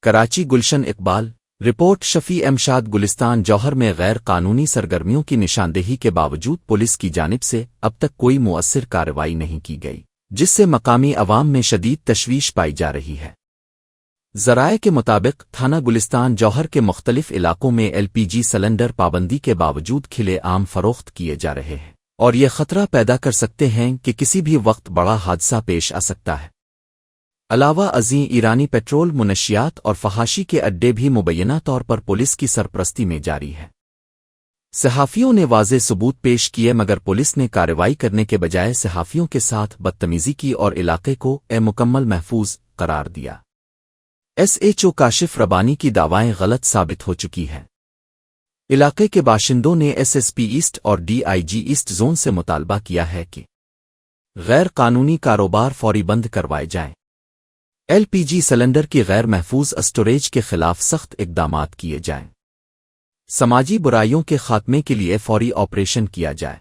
Karachi Gulshan Iqbal report شفیع امشاد گلستان جوہر میں غیر قانونی سرگرمیوں کی نشاندہی کے باوجود پولیس کی جانب سے اب تک کوئی مؤثر کارروائی نہیں کی گئی، جس سے مقامی عوام میں شدید تشویش پائی جا رہی ہے۔ ذرائع کے مطابق تھانہ گلستان جوہر کے مختلف علاقوں میں LPG سلنڈر پابندی کے باوجود کھلے عام فروخت کیے جا رہے ہیں، اور یہ خطرہ پیدا کر سکتے ہیں کہ کسی بھی وقت بڑا حادثہ پیش آ سکتا ہے۔ علاوہ ازیں ایرانی پیٹرول، منشیات اور فحاشی کے اڈے بھی مبینہ طور پر پولیس کی سرپرستی میں جاری ہیں۔ صحافیوں نے واضح ثبوت پیش کیے مگر پولیس نے کارروائی کرنے کے بجائے صحافیوں کے ساتھ بدتمیزی کی اور علاقے کو مکمل محفوظ قرار دیا۔ SHO کاشف ربانی کی دعوائیں غلط ثابت ہو چکی ہیں۔ علاقے کے باشندوں نے SSP ایسٹ اور DIG ایسٹ زون سے مطالبہ کیا ہے کہ غیر قانونی کاروبار فوری بند کروائے جائیں۔ LPG سلنڈر کی غیر محفوظ اسٹوریج کے خلاف سخت اقدامات کیے جائیں۔ سماجی برائیوں کے خاتمے کے لیے فوری آپریشن کیا جائے۔